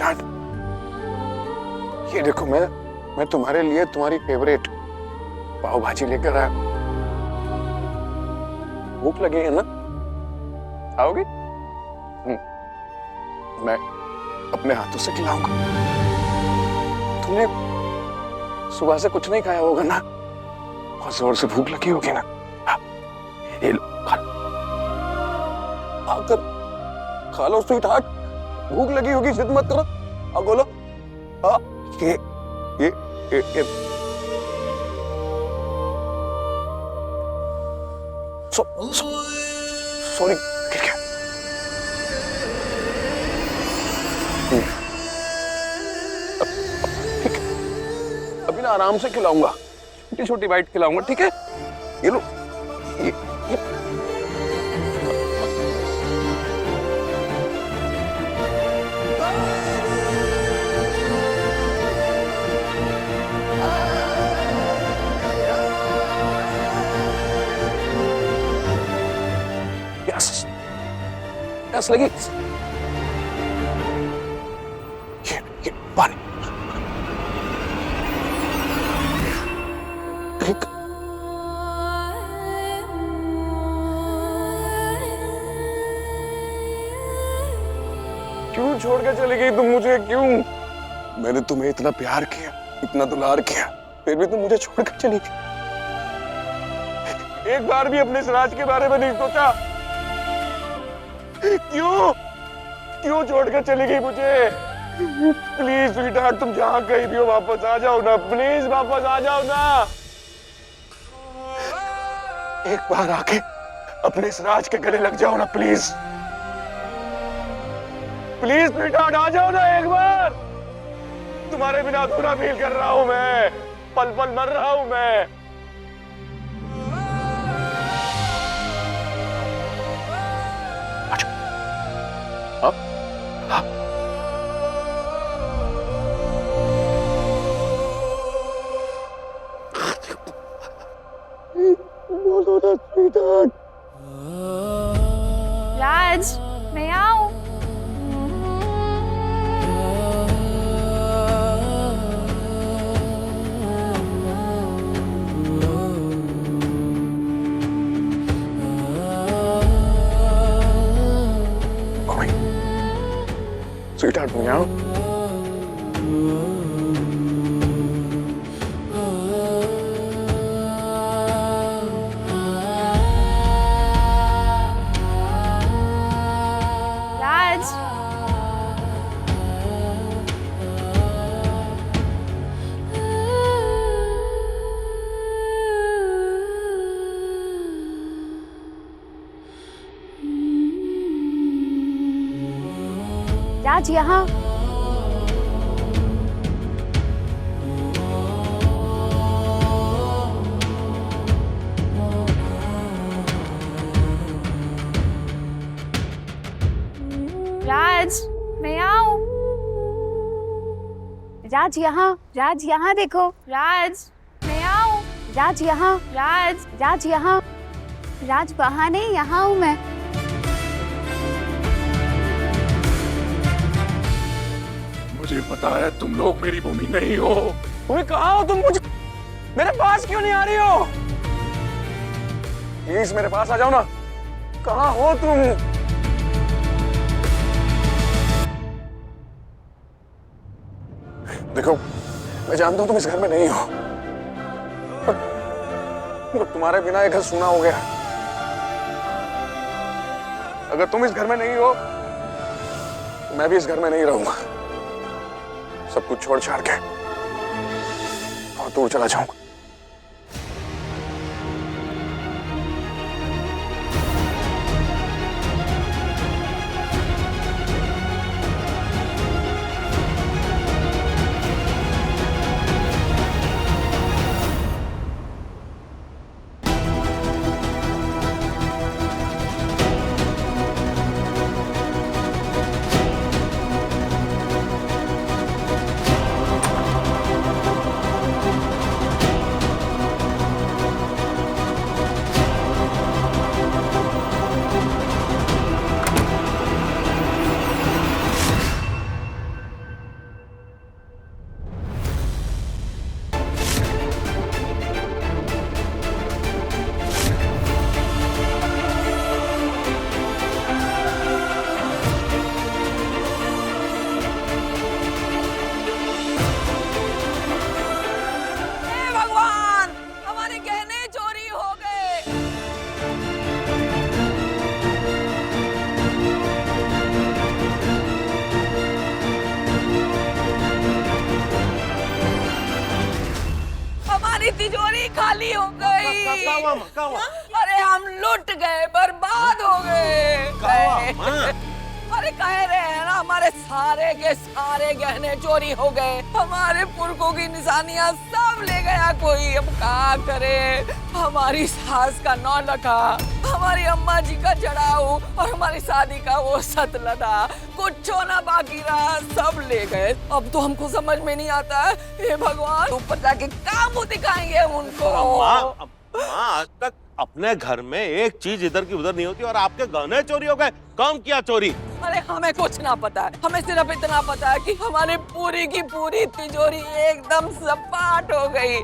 Sweetheart, ये देखो मैं तुम्हारे लिए तुम्हारी फेवरेट पाव भाजी लेकर आया। भूख लगी है ना, आओगी? मैं अपने हाथों से खिलाऊंगा। तुमने सुबह से कुछ नहीं खाया होगा ना, बहुत जोर से भूख लगी होगी ना। ये लो, आकर खा लो स्वीटहार्ट, भूख लगी होगी, जिद मत करो। अब बोलो। हाँ, ये सॉरी, गिर गया। ठीक है, अभी ना आराम से खिलाऊंगा, छोटी छोटी बाइट खिलाऊंगा, ठीक है? ये लो, ये प्यास लगी। ये पानी। ठीक। क्यों छोड़ के चली गई तुम मुझे, क्यों? मैंने तुम्हें इतना प्यार किया, इतना दुलार किया, फिर भी तुम मुझे छोड़ कर चली गई। एक बार भी अपने सिराज के बारे में नहीं सोचा। क्यों छोड़ कर चली गई मुझे? प्लीज स्वीटहार्ट, तुम जहां कहीं भी हो वापस आ जाओ ना, प्लीज वापस आ जाओ ना। एक बार आके अपने सिराज के गले लग जाओ ना, प्लीज प्लीज स्वीटहार्ट, आ जाओ ना एक बार। तुम्हारे बिना अधूरा फील कर रहा हूं मैं, पल पल मर रहा हूं मैं। बोलो ना स्वीटहार्ट। राज, मैं आऊं? स्वीटहार्ट, मैं आऊं? राज यहाँ। राज, मैं आऊं? राज यहाँ, राज यहाँ देखो। राज, मैं आऊं? राज यहाँ, राज यहाँ। राज वहाँ नहीं, यहाँ हूँ मैं। मुझे पता है तुम लोग मेरी भूमि नहीं हो। तुम्हें कहाँ हो तुम? मुझे मेरे पास क्यों नहीं आ रही हो? प्लीज मेरे पास आ जाओ ना। कहाँ हो तुम? देखो, मैं जानता हूं तुम इस घर में नहीं हो, पर तुम्हारे बिना ये घर सूना हो गया। अगर तुम इस घर में नहीं हो तो मैं भी इस घर में नहीं रहूंगा। सब कुछ छोड़ छाड़ के और दूर चला जाऊंगा। तिजोरी खाली हो गई। अरे हम लुट गए, बर्बाद हो गए। अरे कह रहे हैं ना, हमारे सारे के सारे गहने चोरी हो गए, हमारे पुरखों की निशानियां सब ले गया कोई। अब क्या करे, हमारी सास का नौलखा, हमारी अम्मा जी का चढ़ाऊ और हमारी शादी का वो सतलदा, कुछ ना बाकी रहा, सब ले गए। अब तो हमको समझ में नहीं आता है, हे भगवान, ऊपर जाके क्या मुंह दिखाएंगे हम उनको। आज तक अपने घर में एक चीज इधर की उधर नहीं होती और आपके गहने चोरी हो गए। कौन किया चोरी? अरे हमें कुछ ना पता है, हमें सिर्फ इतना पता है कि हमारी पूरी की पूरी तिजोरी एकदम सपाट हो गई,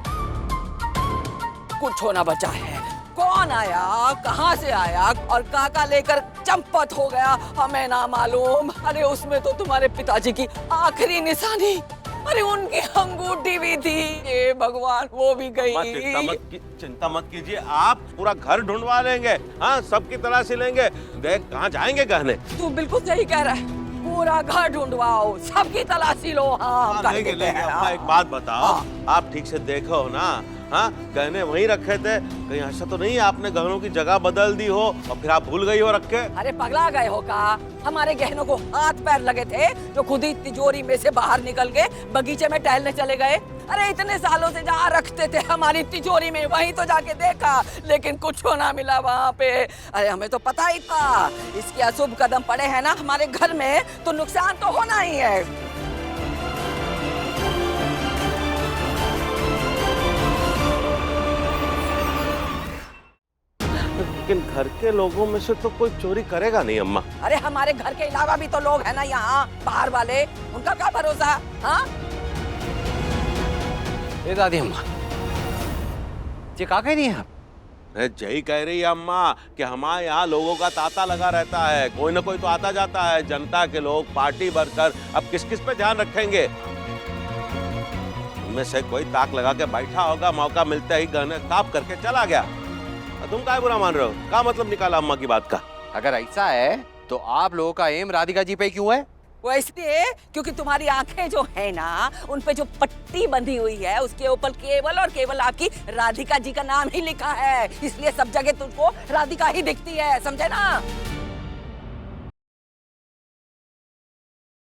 कुछ होना बचा है। कौन आया, कहाँ से आया और काका लेकर चंपत हो गया, हमें ना मालूम। अरे उसमें तो तुम्हारे पिताजी की आखिरी निशानी, अरे उनकी अंगूठी भी थी। ये भगवान, वो भी गई। चिंता मत कीजिए, आप पूरा घर ढूंढवा लेंगे। हाँ, सबकी तलाशी लेंगे। देख कहाँ जाएंगे गहने। तू बिल्कुल सही कह रहा है, पूरा घर ढूंढवाओ, सबकी तलाशी लो। हाँ, लेंगे। अम्मा एक बात बताओ, आप ठीक से देखो ना। हाँ, गहने वहीं रखे थे, कहीं ऐसा तो नहीं आपने गहनों की जगह बदल दी हो और फिर आप भूल गई हो रख के? अरे पगला गए हो का? हमारे गहनों को हाथ पैर लगे थे जो खुद ही तिजोरी में से बाहर निकल के बगीचे में टहलने चले गए। अरे इतने सालों से जहाँ रखते थे हमारी तिजोरी में, वहीं तो जाके देखा, लेकिन कुछ ना मिला वहाँ पे। अरे हमें तो पता ही था, इसके अशुभ कदम पड़े हैं ना हमारे घर में तो नुकसान तो होना ही है। लेकिन घर के लोगों में से तो कोई चोरी करेगा नहीं अम्मा। अरे हमारे घर के अलावा भी तो लोग हैं ना यहाँ बाहर वाले, उनका क्या भरोसा? हाँ, ये दादी अम्मा, ये क्या कह रही हैं आप? अरे जय कह रही है अम्मा कि हमारे यहाँ लोगों का तांता लगा रहता है, कोई ना कोई तो आता जाता है, जनता के लोग, पार्टी वर्कर। अब किस किस पे ध्यान रखेंगे? उनमें से कोई ताक लगा के बैठा होगा, मौका मिलते ही गहने काप करके चला गया। तुम क्या बुरा मान रहे हो? क्या मतलब निकाला अम्मा की बात का? अगर ऐसा है तो आप लोगों का एम राधिका जी पे क्यों है? वो इसलिए क्योंकि तुम्हारी आंखें जो है ना, उन पे जो पट्टी बंधी हुई है उसके ऊपर केवल और केवल आपकी राधिका जी का नाम ही लिखा है, इसलिए सब जगह तुमको राधिका ही दिखती है, समझे ना?